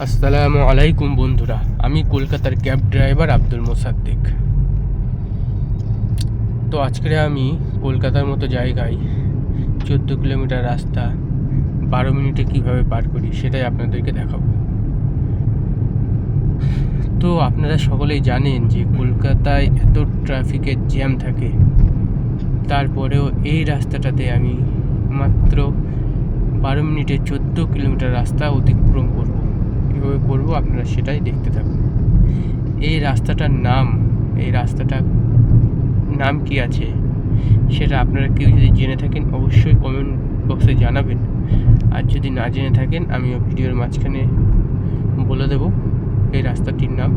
আসসালামু আলাইকুম বন্ধুরা, আমি কলকাতার ক্যাব ড্রাইভার আব্দুল মোসাদ্দেক। তো আজকে আমি কলকাতার মতো জায়গায় 14 কিলোমিটার রাস্তা 12 মিনিটে কীভাবে পার করি সেটাই আপনাদেরকে দেখাবো। তো আপনারা সকলেই জানেন যে কলকাতায় এত ট্রাফিকের জ্যাম থাকে, তারপরেও এই রাস্তাটাতে আমি মাত্র 12 মিনিটে 14 কিলোমিটার রাস্তা অতিক্রম করব। কীভাবে করবো আপনারা সেটাই দেখতে থাকুন। এই রাস্তাটার নাম কি আছে সেটা আপনারা কেউ যদি জেনে থাকেন অবশ্যই কমেন্ট বক্সে জানাবেন, আর যদি না জেনে থাকেন আমিও ভিডিওর মাঝখানে বলে দেব এই রাস্তাটির নাম।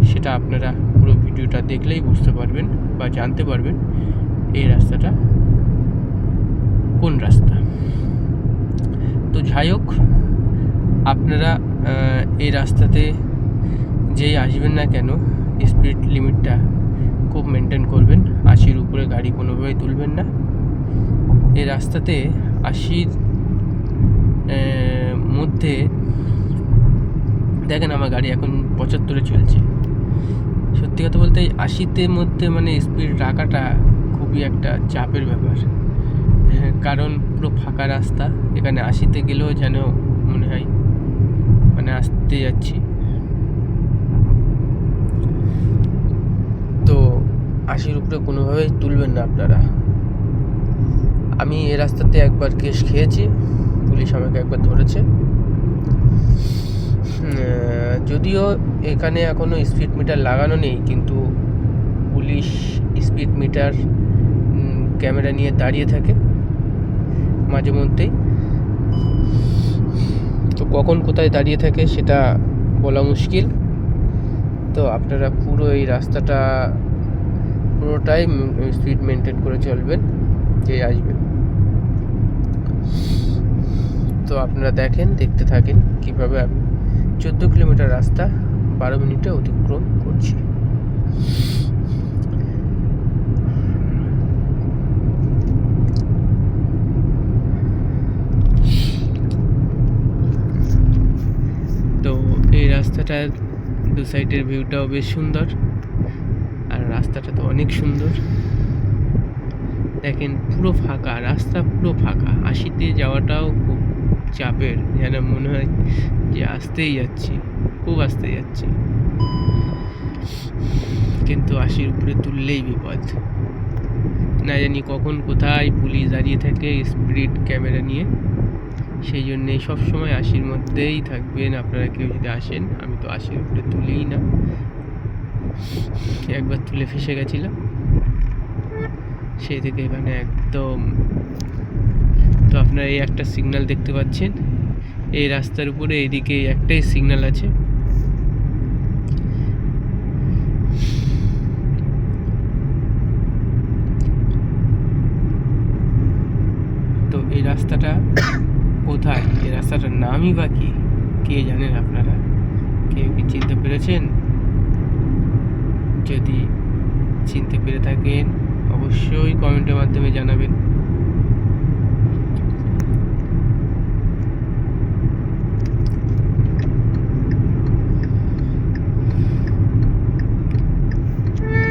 সেটা আপনারা পুরো ভিডিওটা দেখলেই বুঝতে পারবেন বা জানতে পারবেন এই রাস্তাটা কোন রাস্তা। তো যাই হোক, আপনারা এই রাস্তাতে যেই আসবেন না কেন স্পিড লিমিটটা খুব মেনটেন করবেন। 80-র উপরে গাড়ি কোনোভাবেই তুলবেন না। এই রাস্তাতে 80-র মধ্যে দেখেন আমার গাড়ি এখন 75-এ চলছে। সত্যি কথা বলতে এই 80-র মধ্যে মানে স্পিড রাখাটা খুবই একটা চাপের ব্যাপার, কারণ পুরো ফাঁকা রাস্তা। এখানে 80-তে গেলেও যেন মনে হয় মানে আসতে যাচ্ছি। তো 80-র উপরে কোনোভাবেই তুলবেন না আপনারা। আমি এই রাস্তাতে একবার কেস খেয়েছি, পুলিশ আমাকে একবার ধরেছে। যদিও এখানে এখনও স্পিড মিটার লাগানো নেই, কিন্তু পুলিশ স্পিড মিটার ক্যামেরা নিয়ে দাঁড়িয়ে থাকে মাঝে মধ্যেই। তো কখন কোথায় দাঁড়িয়ে থাকে সেটা বলা মুশকিল। তো আপনারা পুরো এই রাস্তাটা পুরোটাই স্পিড মেনটেন করে চলবেন যে আসবেন। তো আপনারা দেখতে থাকেন কীভাবে আমি 14 কিলোমিটার রাস্তা 12 মিনিটে অতিক্রম করছি। তো এই রাস্তাটার দু সাইডের ভিউটাও বেশ সুন্দর, আর রাস্তাটা তো অনেক সুন্দর। দেখেন পুরো ফাঁকা রাস্তা, পুরো ফাঁকা। 80-তে যাওয়াটাও খুব চাপের, যেন মনে হয় যে আসতেই যাচ্ছি, খুব আসতে যাচ্ছি, কিন্তু 80-র উপরে তুললেই বিপদ। না জানি কখন কোথায় পুলিশ দাঁড়িয়ে থাকে স্পিড ক্যামেরা নিয়ে। সেই জন্যেই সবসময় 80-র মধ্যেই থাকবেন আপনারা কেউ যদি আসেন। আমি তো 80-র উপরে তুলিই না, একবার তুলে ফেসে গেছিলাম, সেই থেকে এখানে একদম। তো আপনারা এই একটা সিগন্যাল দেখতে পাচ্ছেন এই রাস্তার উপরে, এইদিকে একটাই সিগন্যাল আছে। তো এই রাস্তাটা কোথায়, এই রাস্তাটার নামই বা কি কে জানেন আপনারা? কেউ কি চিনতে পেরেছেন? যদি চিনতে পেরে থাকেন অবশ্যই কমেন্টের মাধ্যমে জানাবেন।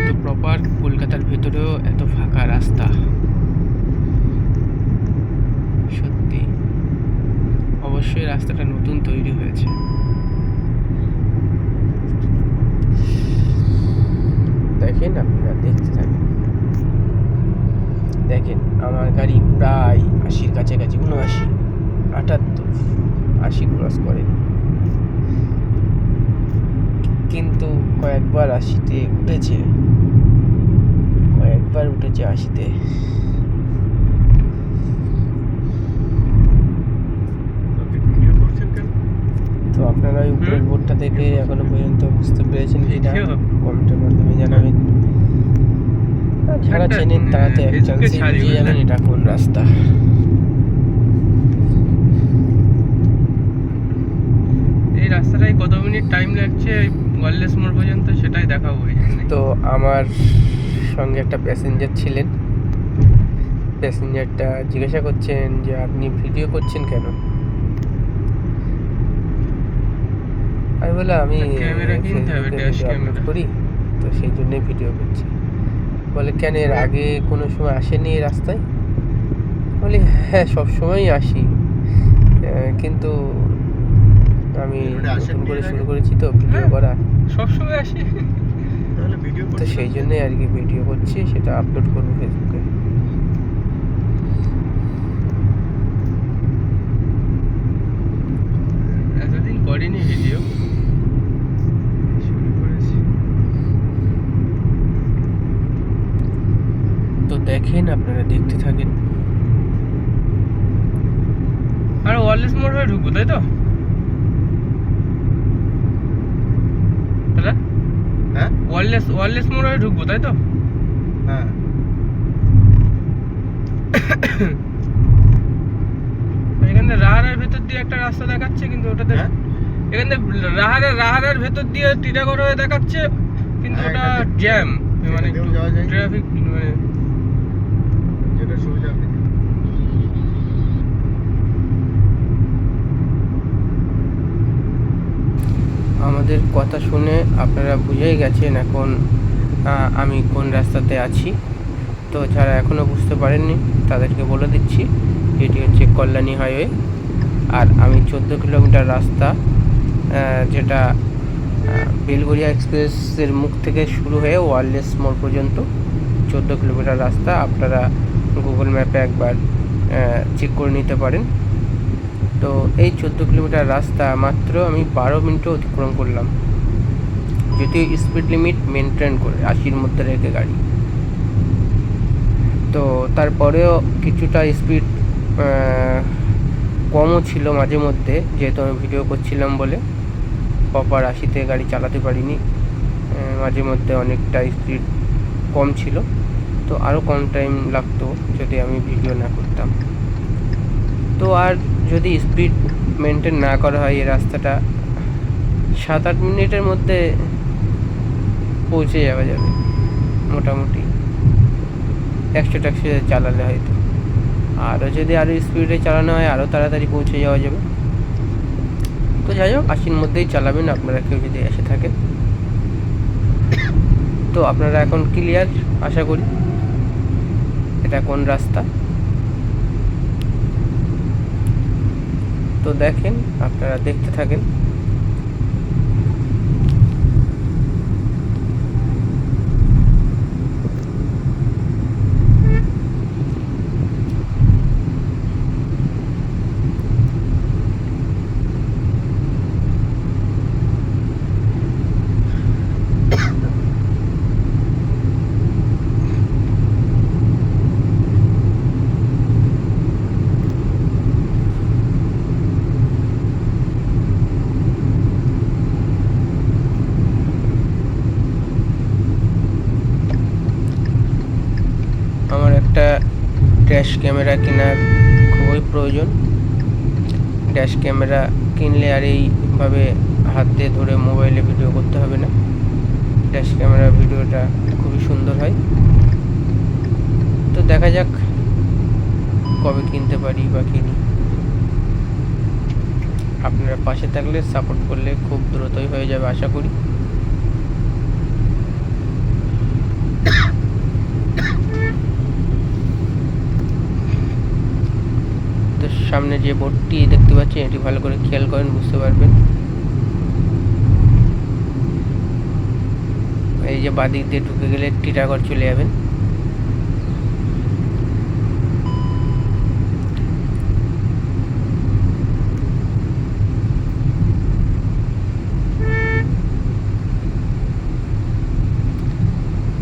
তো প্রপার কলকাতার ভেতরেও এত ফাঁকা রাস্তা, সত্যি অবশ্যই রাস্তাটা নতুন তৈরি হয়েছে। দেখেন আপনারা দেখতে থাকেন। দেখেন আমার গাড়ি প্রায় 80-র কাছাকাছি, 79, 78, 80 ক্রস করেনি, কিন্তু কয়েকবার 80-তে উঠেছে, 80-তে। তো আপনারা ওই উপরের বোর্ডটা দেখে এখনো পর্যন্ত বুঝতে পেরেছেন কিনা কমেন্টের মাধ্যমে জানাবেন। যারা চেনেন তারা তো এক চান্সে বুঝে যাবেন এটা কোন রাস্তা। এই রাস্তাটায় কত মিনিট টাইম লাগছে ওয়ারলেস মোড় পর্যন্ত সেটাই দেখাবো। তো আমার সঙ্গে একটা প্যাসেঞ্জার ছিলেন, প্যাসেঞ্জারটা জিজ্ঞাসা করছেন যে আপনি ভিডিও করছেন কেন। আমি বলে আমি ক্যামেরা কিনতে হবে, ফেসবুকে ড্যাশ ভিডিও আপলোড ক্যামেরা। করি, তো সেই জন্যই ভিডিও করছি। বলে কেন এর আগে কোনো সময় আসেনি এই রাস্তায়? বলি হ্যাঁ সব সময়ই আসি, কিন্তু আমি নতুন করে শুরু করেছি তো ভিডিও করা, সবসময় আসি, তাহলে ভিডিও তো সেই জন্যই আর কি ভিডিও করছি, সেটা আপলোড করবো ফেসবুকে। এতদিন করিনি ভিডিও, শুরু করেছি। তো দেখেন, আপনারা দেখতে থাকেন। আর ওয়ারলেস মোড় হয়ে ঢুকবো, তাই তো? দাদা, হ্যাঁ ওয়ারলেস মোড় হয়ে ঢুকবো, তাই তো? হ্যাঁ এখান থেকে রাহারের ভেতর দিয়ে একটা রাস্তা দেখাচ্ছে, কিন্তু ওটাতে হ্যাঁ? এখান থেকে রাহারের ভেতর দিয়ে টিটাগড় হয়ে দেখাচ্ছে, কিন্তু হ্যাঁ, ওটা এটা জ্যাম, মানে দিয়েও যাওয়া যায়। ট্রাফিক, মানে যেটা সুবিধা আপনি আমাদের কথা শুনে আপনারা বুঝেই গেছেন এখন আমি কোন রাস্তাতে আছি। তো যারা এখনও বুঝতে পারেননি তাদেরকে বলে দিচ্ছি, এটি হচ্ছে কল্যাণী হাইওয়ে। আর আমি 14 কিলোমিটার রাস্তা, যেটা বেলগড়িয়া এক্সপ্রেসের মুখ থেকে শুরু হয়ে ওয়ারলেস মোড় পর্যন্ত 14 কিলোমিটার রাস্তা। আপনারা গুগল ম্যাপে একবার চেক করে নিতে পারেন। তো এই 14 কিলোমিটার রাস্তা মাত্র আমি 12 মিনিটে অতিক্রম করলাম, যদিও স্পিড লিমিট মেনটেন করে 80-র মধ্যে রেখে গাড়ি। তো তারপরেও কিছুটা স্পিড কমও ছিল মাঝে মধ্যে, যেহেতু আমি ভিডিও করছিলাম বলে প্রপার 80-তে গাড়ি চালাতে পারিনি। মাঝে মধ্যে অনেকটা স্পিড কম ছিল, তো আরও কম টাইম লাগতো যদি আমি ভিডিও না করতাম। তো আর যদি স্পিড মেনটেন না করা হয়, এই রাস্তাটা 7-8 মিনিটের মধ্যে পৌঁছে যাওয়া যাবে মোটামুটি, 100 চালালে হয়তো। আরও যদি আরও স্পিডে চালানো হয় আরও তাড়াতাড়ি পৌঁছে যাওয়া যাবে। তো যাই হোক, 80-র মধ্যেই চালাবেন আপনারা কেউ যদি এসে থাকেন। তো আপনারা এখন ক্লিয়ার আশা করি এটা কোন রাস্তা। তো দেখেন, আপনারা দেখতে থাকেন। আমার একটা ড্যাশ ক্যামেরা কেনার খুবই প্রয়োজন। ড্যাশ ক্যামেরা কিনলে আর এইভাবে হাত দিয়ে ধরে মোবাইলে ভিডিও করতে হবে না। ড্যাশ ক্যামেরা ভিডিওটা খুবই সুন্দর হয়। তো দেখা যাক কবে কিনতে পারি বা কিনি। আপনারা পাশে থাকলে, সাপোর্ট করলে খুব দ্রুতই হয়ে যাবে আশা করি। তো সামনে যে বোর্ডটি দেখতে পাচ্ছেন, এটি ভালো করে খেয়াল করেন, বুঝতে পারবেন। এই যে বাদিক দিয়ে ঢুকে গেলে টিটাগড় চলে যাবেন।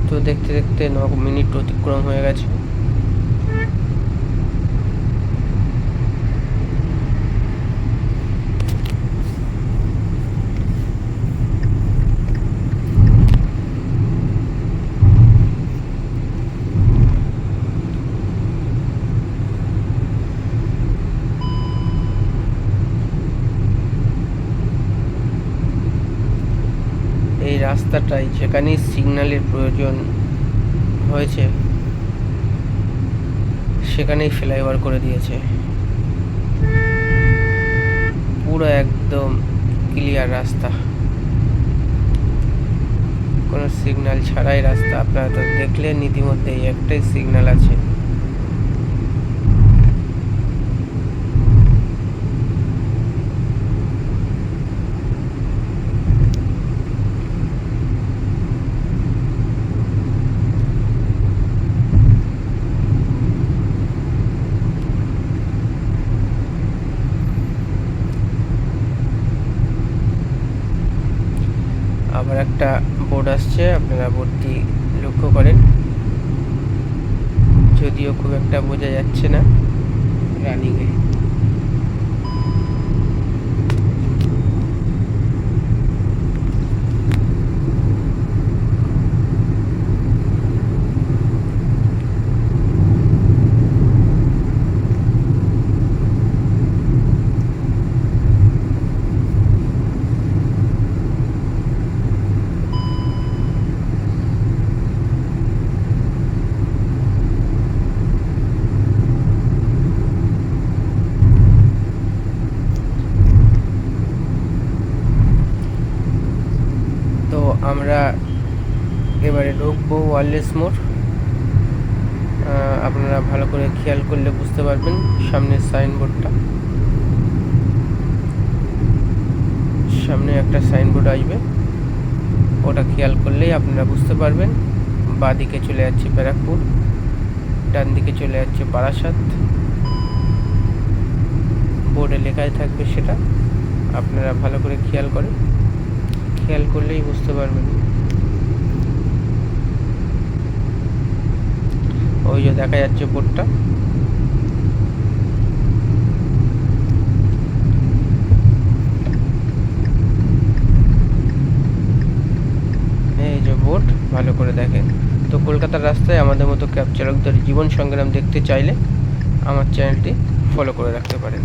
তো দেখতে দেখতে 9 মিনিট অতিক্রম হয়ে গেছে। এই রাস্তাটায় যেখানেই সিগন্যালের প্রয়োজন হয়েছে সেখানেই ফ্লাইওভার করে দিয়েছে। পুরো একদম ক্লিয়ার রাস্তা, কোনো সিগন্যাল ছাড়াই রাস্তা। আপনারা তো দেখলেন ইতিমধ্যে একটাই সিগন্যাল আছে। আবার একটা বোর্ড আসছে, আপনারা বোর্ডটি লক্ষ্য করেন, যদিও খুব একটা বোঝা যাচ্ছে না রানিংয়ে। তো আমরা এবারে ঢুকবো ওয়ারলেস মোড়। আপনারা ভালো করে খেয়াল করলে বুঝতে পারবেন সামনের সাইনবোর্ডটা, সামনে একটা সাইনবোর্ড আসবে, ওটা খেয়াল করলেই আপনারা বুঝতে পারবেন। বাঁ দিকে চলে যাচ্ছে ব্যারাকপুর, ডান দিকে চলে যাচ্ছে বারাসাত। বোর্ডে লেখাই থাকবে সেটা, আপনারা ভালো করে খেয়াল করলেই বুঝতে পারবেন। ওই যে দেখা যাচ্ছে বোর্ডটা, এই যে বোর্ড, ভালো করে দেখেন। তো কলকাতার রাস্তায় আমাদের মতো ক্যাব চালকদের জীবন সংগ্রাম দেখতে চাইলে আমার চ্যানেলটি ফলো করে রাখতে পারেন।